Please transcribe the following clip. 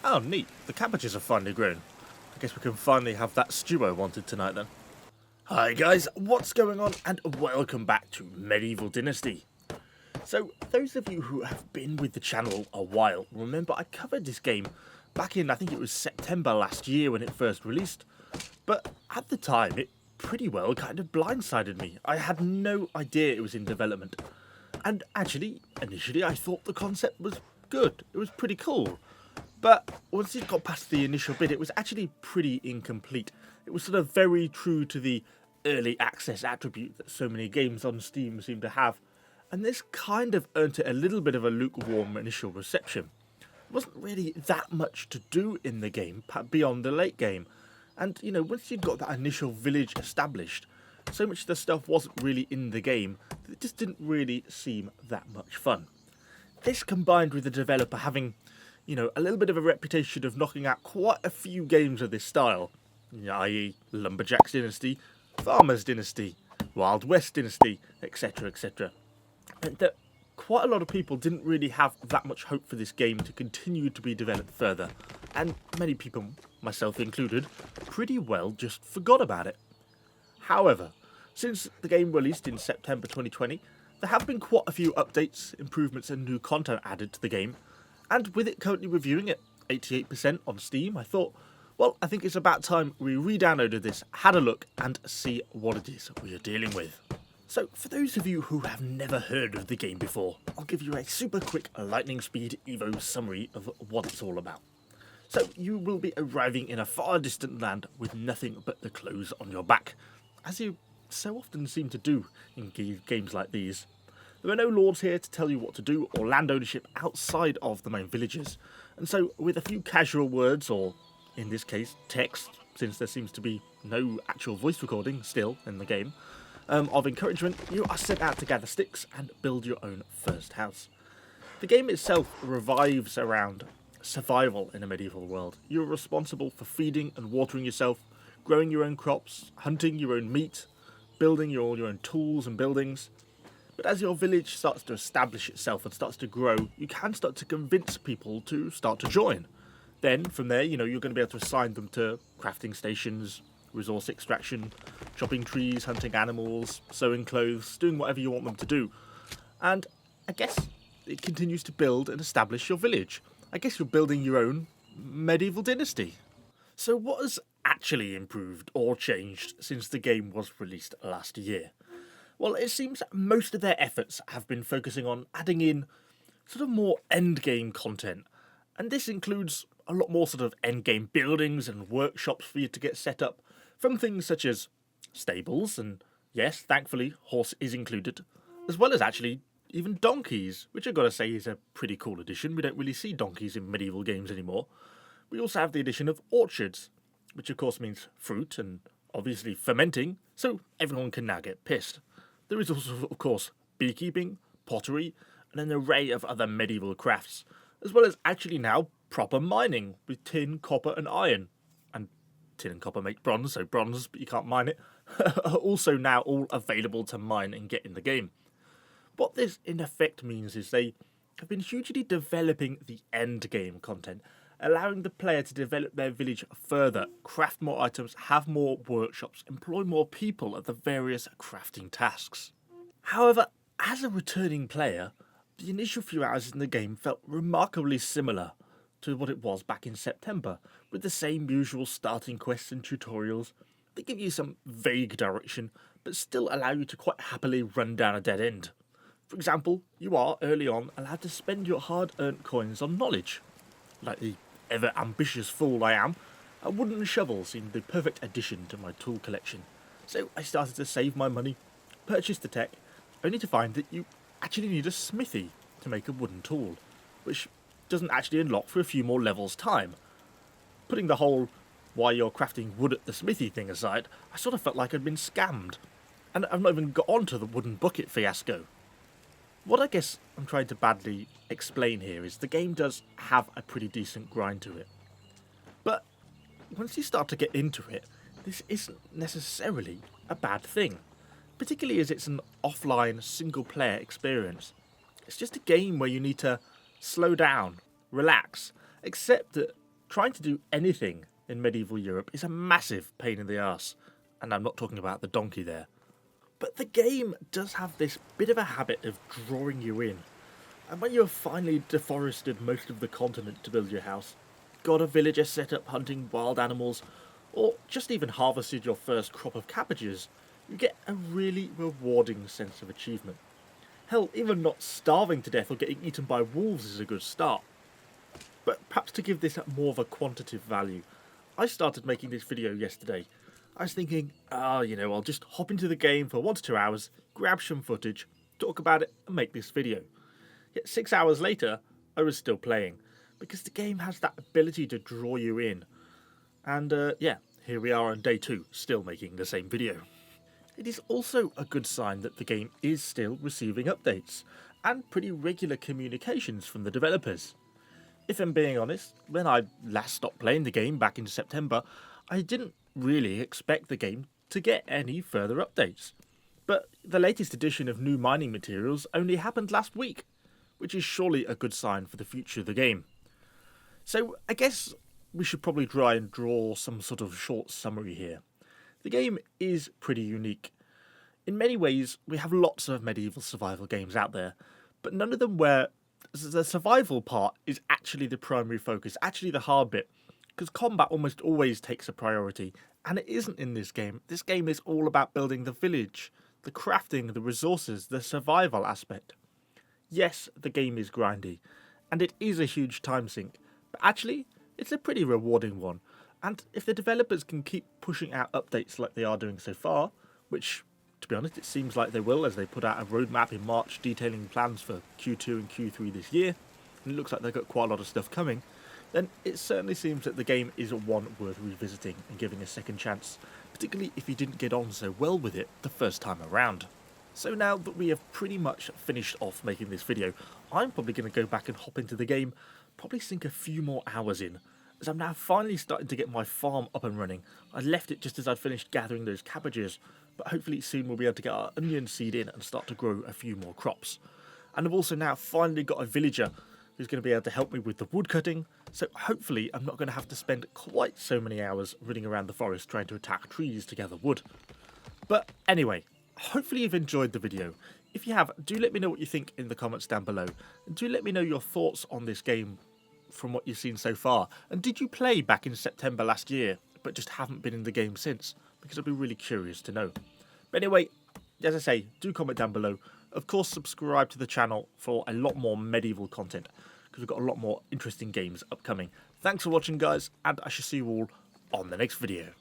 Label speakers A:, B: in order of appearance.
A: Oh, neat. The cabbages have finally grown. I guess we can finally have that stew I wanted tonight then. Hi guys, what's going on? And welcome back to Medieval Dynasty. So, those of you who have been with the channel a while remember I covered this game back in, I think it was September last year when it first released. But at the time, it pretty well kind of blindsided me. I had no idea it was in development. And actually, initially I thought the concept was good. It was pretty cool. But once it got past the initial bit, it was actually pretty incomplete. It was sort of very true to the early access attribute that so many games on Steam seem to have. And this kind of earned it a little bit of a lukewarm initial reception. There wasn't really that much to do in the game beyond the late game. And, you know, once you'd got that initial village established, so much of the stuff wasn't really in the game that it just didn't really seem that much fun. This combined with the developer having, you know, a little bit of a reputation of knocking out quite a few games of this style, i.e. Lumberjack's Dynasty, Farmer's Dynasty, Wild West Dynasty, etc, etc. And that quite a lot of people didn't really have that much hope for this game to continue to be developed further, and many people, myself included, pretty well just forgot about it. However, since the game released in September 2020, there have been quite a few updates, improvements and new content added to the game, and with it currently reviewing at 88% on Steam, I thought, well, I think it's about time we re-downloaded this, had a look, and see what it is we are dealing with. So, for those of you who have never heard of the game before, I'll give you a super quick lightning speed Evo summary of what it's all about. So, you will be arriving in a far distant land with nothing but the clothes on your back, as you so often seem to do in games like these. There are no lords here to tell you what to do or land ownership outside of the main villages, and so with a few casual words, or in this case text, since there seems to be no actual voice recording still in the game, of encouragement, you are sent out to gather sticks and build your own first house. The game itself revolves around survival in a medieval world. You're responsible for feeding and watering yourself, growing your own crops, hunting your own meat, building all your own tools and buildings. But as your village starts to establish itself and starts to grow, you can start to convince people to start to join. Then, from there, you're going to be able to assign them to crafting stations, resource extraction, chopping trees, hunting animals, sewing clothes, doing whatever you want them to do. And I guess it continues to build and establish your village. I guess you're building your own medieval dynasty. So what has actually improved or changed since the game was released last year? Well, it seems most of their efforts have been focusing on adding in sort of more endgame content. And this includes a lot more sort of endgame buildings and workshops for you to get set up, from things such as stables, and yes, thankfully, horse is included, as well as actually even donkeys, which I've got to say is a pretty cool addition. We don't really see donkeys in medieval games anymore. We also have the addition of orchards, which of course means fruit and obviously fermenting, so everyone can now get pissed. There is also, of course, beekeeping, pottery, and an array of other medieval crafts, as well as actually now proper mining with tin, copper and iron. And tin and copper make bronze, so bronze, but you can't mine it, are also now all available to mine and get in the game. What this in effect means is they have been hugely developing the end game content, allowing the player to develop their village further, craft more items, have more workshops, employ more people at the various crafting tasks. However, as a returning player, the initial few hours in the game felt remarkably similar to what it was back in September, with the same usual starting quests and tutorials that give you some vague direction, but still allow you to quite happily run down a dead end. For example, you are, early on, allowed to spend your hard-earned coins on knowledge. Like the ever-ambitious fool I am, a wooden shovel seemed the perfect addition to my tool collection. So I started to save my money, purchase the tech, only to find that you actually need a smithy to make a wooden tool, which doesn't actually unlock for a few more levels' time. Putting the whole why you're crafting wood at the smithy thing aside, I sort of felt like I'd been scammed. And I've not even got onto the wooden bucket fiasco. What I guess I'm trying to badly explain here is the game does have a pretty decent grind to it. But once you start to get into it, this isn't necessarily a bad thing, particularly as it's an offline single-player experience. It's just a game where you need to slow down, relax, accept that trying to do anything in medieval Europe is a massive pain in the arse, and I'm not talking about the donkey there. But the game does have this bit of a habit of drawing you in, and when you have finally deforested most of the continent to build your house, got a villager set up hunting wild animals, or just even harvested your first crop of cabbages, you get a really rewarding sense of achievement. Hell, even not starving to death or getting eaten by wolves is a good start. But perhaps to give this more of a quantitative value, I started making this video yesterday. I was thinking, I'll just hop into the game for 1 to 2 hours, grab some footage, talk about it and make this video. Yet 6 hours later, I was still playing, because the game has that ability to draw you in. And here we are on day 2, still making the same video. It is also a good sign that the game is still receiving updates, and pretty regular communications from the developers. If I'm being honest, when I last stopped playing the game back in September, I didn't really expect the game to get any further updates. But the latest edition of new mining materials only happened last week, which is surely a good sign for the future of the game. So I guess we should probably try and draw some sort of short summary here. The game is pretty unique. In many ways, we have lots of medieval survival games out there, but none of them where the survival part is actually the primary focus, actually the hard bit, because combat almost always takes a priority, and it isn't in this game. This game is all about building the village, the crafting, the resources, the survival aspect. Yes, the game is grindy, and it is a huge time sink, but actually, it's a pretty rewarding one. And if the developers can keep pushing out updates like they are doing so far, which, to be honest, it seems like they will as they put out a roadmap in March detailing plans for Q2 and Q3 this year, and it looks like they've got quite a lot of stuff coming, then it certainly seems that the game is one worth revisiting and giving a second chance, particularly if you didn't get on so well with it the first time around. So now that we have pretty much finished off making this video, I'm probably going to go back and hop into the game, probably sink a few more hours in, as I'm now finally starting to get my farm up and running. I left it just as I'd finished gathering those cabbages, but hopefully soon we'll be able to get our onion seed in and start to grow a few more crops. And I've also now finally got a villager who's going to be able to help me with the wood cutting, so hopefully I'm not going to have to spend quite so many hours running around the forest trying to attack trees to gather wood. But anyway, hopefully you've enjoyed the video. If you have, do let me know what you think in the comments down below, and do let me know your thoughts on this game from what you've seen so far. And did you play back in September last year, but just haven't been in the game since? Because I'd be really curious to know. But anyway, as I say, do comment down below. Of course, subscribe to the channel for a lot more medieval content, because we've got a lot more interesting games upcoming. Thanks for watching, guys, and I shall see you all on the next video.